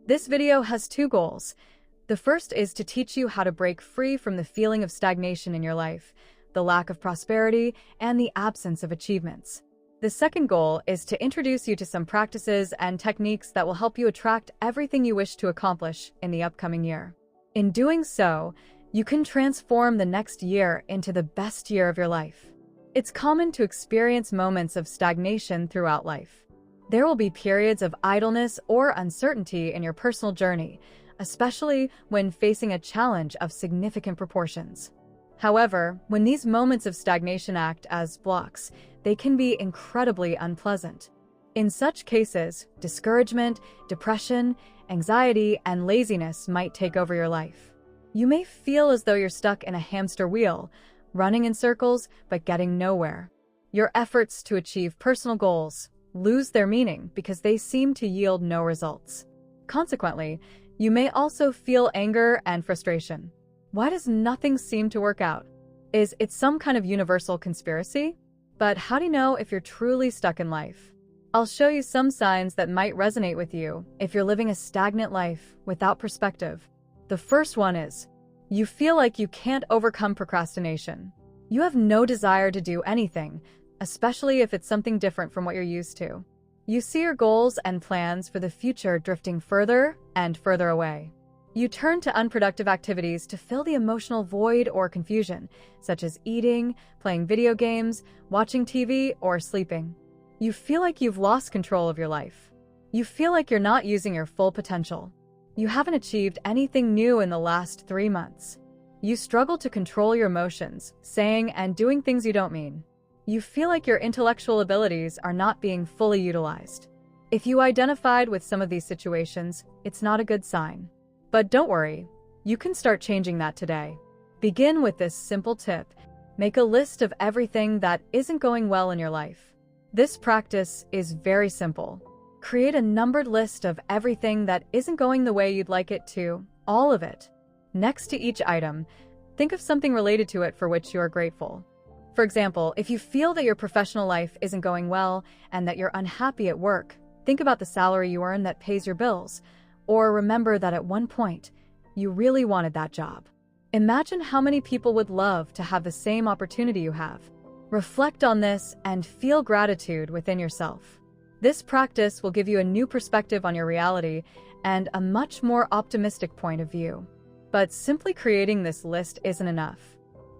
This video has two goals. The first is to teach you how to break free from the feeling of stagnation in your life, the lack of prosperity, and the absence of achievements. The second goal is to introduce you to some practices and techniques that will help you attract everything you wish to accomplish in the upcoming year. In doing so, you can transform the next year into the best year of your life. It's common to experience moments of stagnation throughout life. There will be periods of idleness or uncertainty in your personal journey, especially when facing a challenge of significant proportions. However, when these moments of stagnation act as blocks, they can be incredibly unpleasant. In such cases, discouragement, depression, anxiety, and laziness might take over your life. You may feel as though you're stuck in a hamster wheel, running in circles but getting nowhere. Your efforts to achieve personal goals lose their meaning because they seem to yield no results. Consequently, you may also feel anger and frustration. Why does nothing seem to work out? Is it some kind of universal conspiracy? But how do you know if you're truly stuck in life? I'll show you some signs that might resonate with you if you're living a stagnant life without perspective. The first one is, you feel like you can't overcome procrastination. You have no desire to do anything, especially if it's something different from what you're used to. You see your goals and plans for the future drifting further and further away. You turn to unproductive activities to fill the emotional void or confusion, such as eating, playing video games, watching TV, or sleeping. You feel like you've lost control of your life. You feel like you're not using your full potential. You haven't achieved anything new in the last 3 months. You struggle to control your emotions, saying and doing things you don't mean. You feel like your intellectual abilities are not being fully utilized. If you identified with some of these situations, it's not a good sign. But don't worry, you can start changing that today. Begin with this simple tip. Make a list of everything that isn't going well in your life. This practice is very simple. Create a numbered list of everything that isn't going the way you'd like it to, all of it. Next to each item, think of something related to it for which you are grateful. For example, if you feel that your professional life isn't going well and that you're unhappy at work, think about the salary you earn that pays your bills, or remember that at one point, you really wanted that job. Imagine how many people would love to have the same opportunity you have. Reflect on this and feel gratitude within yourself. This practice will give you a new perspective on your reality and a much more optimistic point of view. But simply creating this list isn't enough.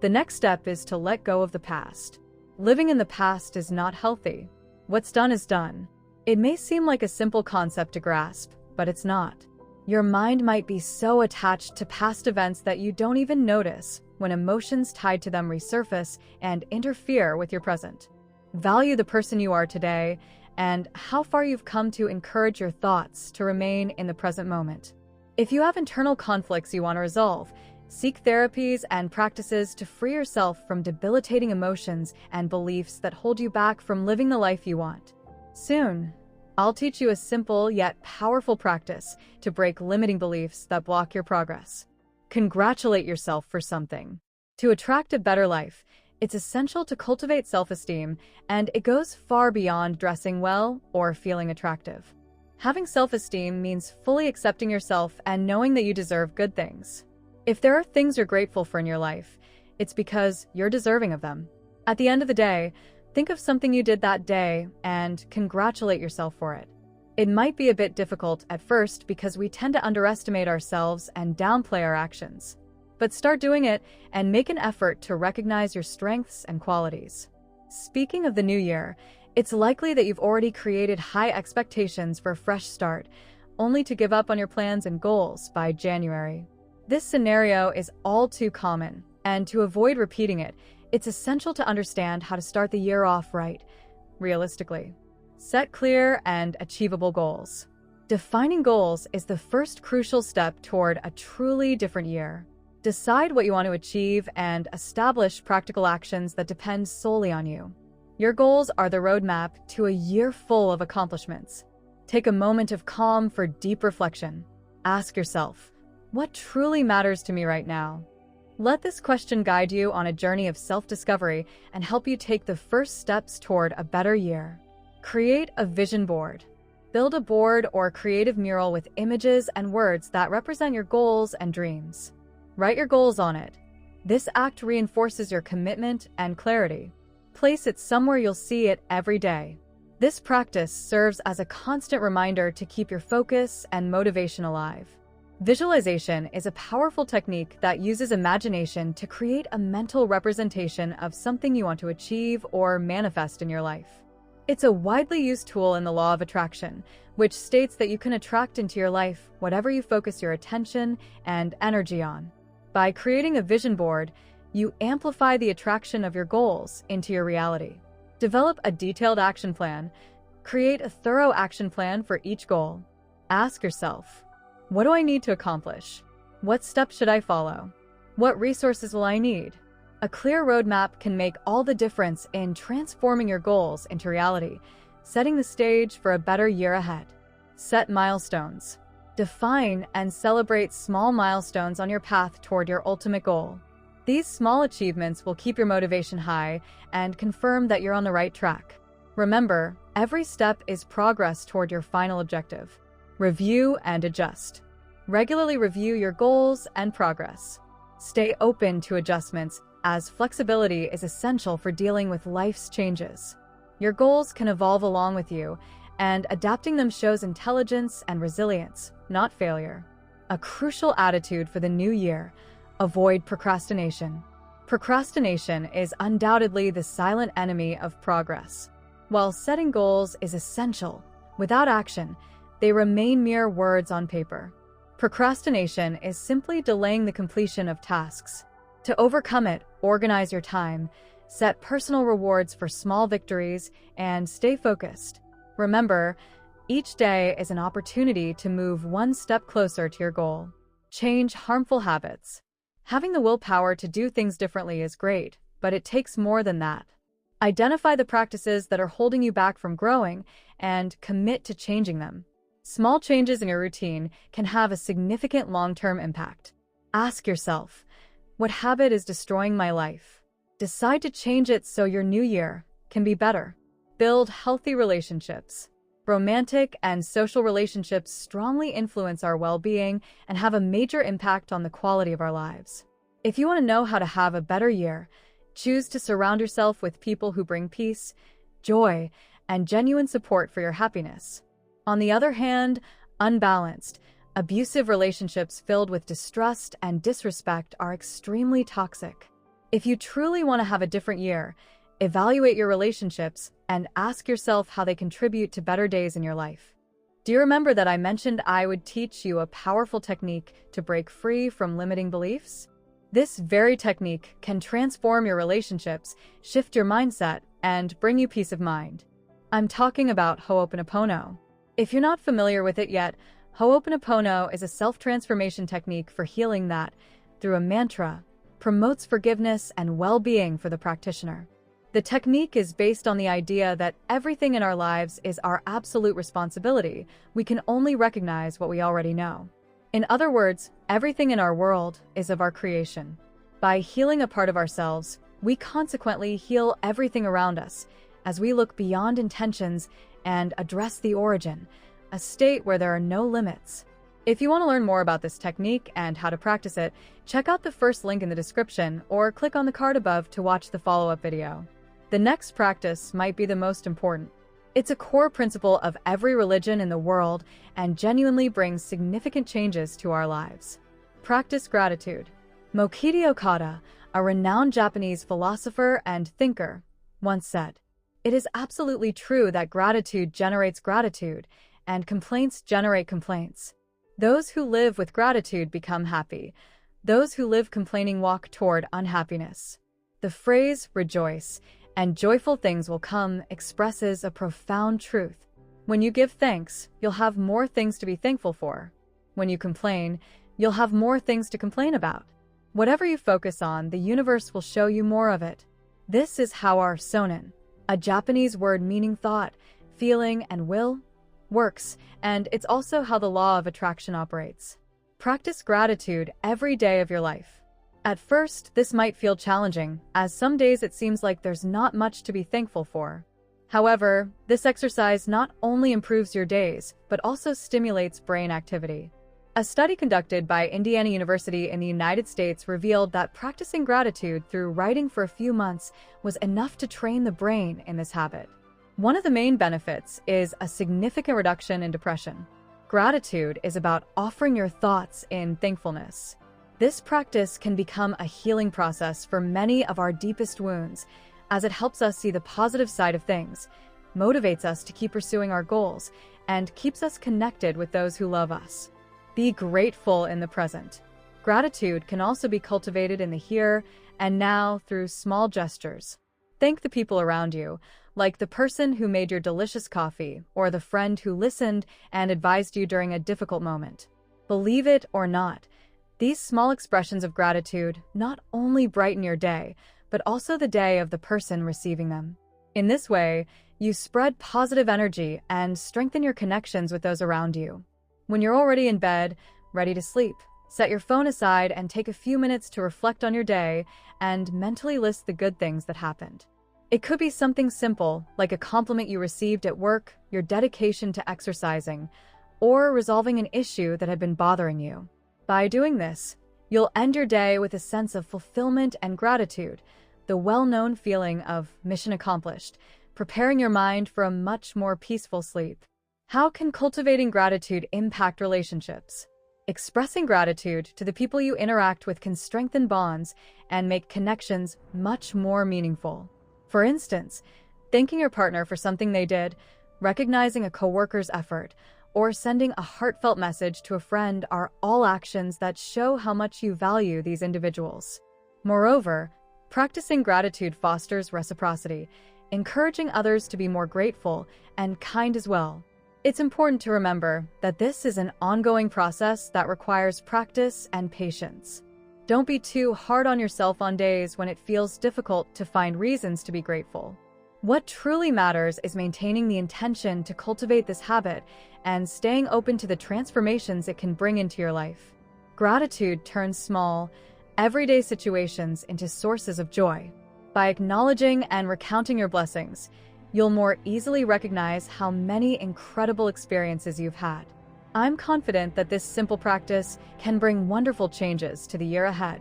The next step is to let go of the past. Living in the past is not healthy. What's done is done. It may seem like a simple concept to grasp, but it's not. Your mind might be so attached to past events that you don't even notice when emotions tied to them resurface and interfere with your present. Value the person you are today and how far you've come to encourage your thoughts to remain in the present moment. If you have internal conflicts you want to resolve, seek therapies and practices to free yourself from debilitating emotions and beliefs that hold you back from living the life you want. Soon, I'll teach you a simple yet powerful practice to break limiting beliefs that block your progress. Congratulate yourself for something. To attract a better life, it's essential to cultivate self-esteem, and it goes far beyond dressing well or feeling attractive. Having self-esteem means fully accepting yourself and knowing that you deserve good things. If there are things you're grateful for in your life, it's because you're deserving of them. At the end of the day, think of something you did that day and congratulate yourself for it. It might be a bit difficult at first because we tend to underestimate ourselves and downplay our actions. But start doing it and make an effort to recognize your strengths and qualities. Speaking of the new year, it's likely that you've already created high expectations for a fresh start, only to give up on your plans and goals by January. This scenario is all too common, and to avoid repeating it, it's essential to understand how to start the year off right, realistically. Set clear and achievable goals. Defining goals is the first crucial step toward a truly different year. Decide what you want to achieve and establish practical actions that depend solely on you. Your goals are the roadmap to a year full of accomplishments. Take a moment of calm for deep reflection. Ask yourself, what truly matters to me right now? Let this question guide you on a journey of self-discovery and help you take the first steps toward a better year. Create a vision board. Build a board or creative mural with images and words that represent your goals and dreams. Write your goals on it. This act reinforces your commitment and clarity. Place it somewhere you'll see it every day. This practice serves as a constant reminder to keep your focus and motivation alive. Visualization is a powerful technique that uses imagination to create a mental representation of something you want to achieve or manifest in your life. It's a widely used tool in the law of attraction, which states that you can attract into your life whatever you focus your attention and energy on. By creating a vision board, you amplify the attraction of your goals into your reality. Develop a detailed action plan. Create a thorough action plan for each goal. Ask yourself, what do I need to accomplish? What steps should I follow? What resources will I need? A clear roadmap can make all the difference in transforming your goals into reality, setting the stage for a better year ahead. Set milestones. Define and celebrate small milestones on your path toward your ultimate goal. These small achievements will keep your motivation high and confirm that you're on the right track. Remember, every step is progress toward your final objective. Review and adjust. Regularly review your goals and progress. Stay open to adjustments, as flexibility is essential for dealing with life's changes. Your goals can evolve along with you, and adapting them shows intelligence and resilience, not failure. A crucial attitude for the new year: avoid procrastination. Procrastination is undoubtedly the silent enemy of progress. While setting goals is essential, without action, they remain mere words on paper. Procrastination is simply delaying the completion of tasks. To overcome it, organize your time, set personal rewards for small victories, and stay focused. Remember, each day is an opportunity to move one step closer to your goal. Change harmful habits. Having the willpower to do things differently is great, but it takes more than that. Identify the practices that are holding you back from growing and commit to changing them. Small changes in your routine can have a significant long-term impact. Ask yourself, what habit is destroying my life? Decide to change it so your new year can be better. Build healthy relationships. Romantic and social relationships strongly influence our well-being and have a major impact on the quality of our lives. If you want to know how to have a better year, choose to surround yourself with people who bring peace, joy, and genuine support for your happiness. On the other hand, unbalanced, abusive relationships filled with distrust and disrespect are extremely toxic. If you truly want to have a different year, evaluate your relationships and ask yourself how they contribute to better days in your life. Do you remember that I mentioned I would teach you a powerful technique to break free from limiting beliefs? This very technique can transform your relationships, shift your mindset, and bring you peace of mind. I'm talking about Ho'oponopono. If you're not familiar with it yet, Ho'oponopono is a self-transformation technique for healing that, through a mantra, promotes forgiveness and well-being for the practitioner. The technique is based on the idea that everything in our lives is our absolute responsibility. We can only recognize what we already know. In other words, everything in our world is of our creation. By healing a part of ourselves, we consequently heal everything around us as we look beyond intentions and address the origin, a state where there are no limits. If you want to learn more about this technique and how to practice it, check out the first link in the description or click on the card above to watch the follow-up video. The next practice might be the most important. It's a core principle of every religion in the world and genuinely brings significant changes to our lives. Practice gratitude. Mokichi Okada, a renowned Japanese philosopher and thinker, once said, "It is absolutely true that gratitude generates gratitude, and complaints generate complaints. Those who live with gratitude become happy. Those who live complaining walk toward unhappiness." The phrase, "rejoice, and joyful things will come," expresses a profound truth. When you give thanks, you'll have more things to be thankful for. When you complain, you'll have more things to complain about. Whatever you focus on, the universe will show you more of it. This is how our sonin, a Japanese word meaning thought, feeling, and will, works, and it's also how the law of attraction operates. Practice gratitude every day of your life. At first, this might feel challenging, as some days it seems like there's not much to be thankful for. However, this exercise not only improves your days, but also stimulates brain activity. A study conducted by Indiana University in the United States revealed that practicing gratitude through writing for a few months was enough to train the brain in this habit. One of the main benefits is a significant reduction in depression. Gratitude is about offering your thoughts in thankfulness. This practice can become a healing process for many of our deepest wounds, as it helps us see the positive side of things, motivates us to keep pursuing our goals, and keeps us connected with those who love us. Be grateful in the present. Gratitude can also be cultivated in the here and now through small gestures. Thank the people around you, like the person who made your delicious coffee or the friend who listened and advised you during a difficult moment. Believe it or not, these small expressions of gratitude not only brighten your day, but also the day of the person receiving them. In this way, you spread positive energy and strengthen your connections with those around you. When you're already in bed, ready to sleep, set your phone aside and take a few minutes to reflect on your day and mentally list the good things that happened. It could be something simple, like a compliment you received at work, your dedication to exercising, or resolving an issue that had been bothering you. By doing this, you'll end your day with a sense of fulfillment and gratitude, the well-known feeling of mission accomplished, preparing your mind for a much more peaceful sleep. How can cultivating gratitude impact relationships? Expressing gratitude to the people you interact with can strengthen bonds and make connections much more meaningful. For instance, thanking your partner for something they did, recognizing a coworker's effort, or sending a heartfelt message to a friend are all actions that show how much you value these individuals. Moreover, practicing gratitude fosters reciprocity, encouraging others to be more grateful and kind as well. It's important to remember that this is an ongoing process that requires practice and patience. Don't be too hard on yourself on days when it feels difficult to find reasons to be grateful. What truly matters is maintaining the intention to cultivate this habit and staying open to the transformations it can bring into your life. Gratitude turns small, everyday situations into sources of joy. By acknowledging and recounting your blessings, you'll more easily recognize how many incredible experiences you've had. I'm confident that this simple practice can bring wonderful changes to the year ahead.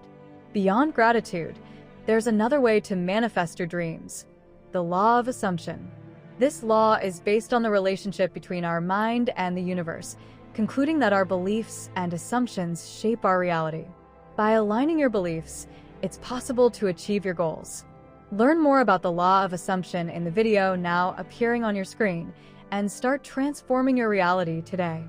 Beyond gratitude, there's another way to manifest your dreams: the law of assumption. This law is based on the relationship between our mind and the universe, concluding that our beliefs and assumptions shape our reality. By aligning your beliefs, it's possible to achieve your goals. Learn more about the law of assumption in the video now appearing on your screen and start transforming your reality today.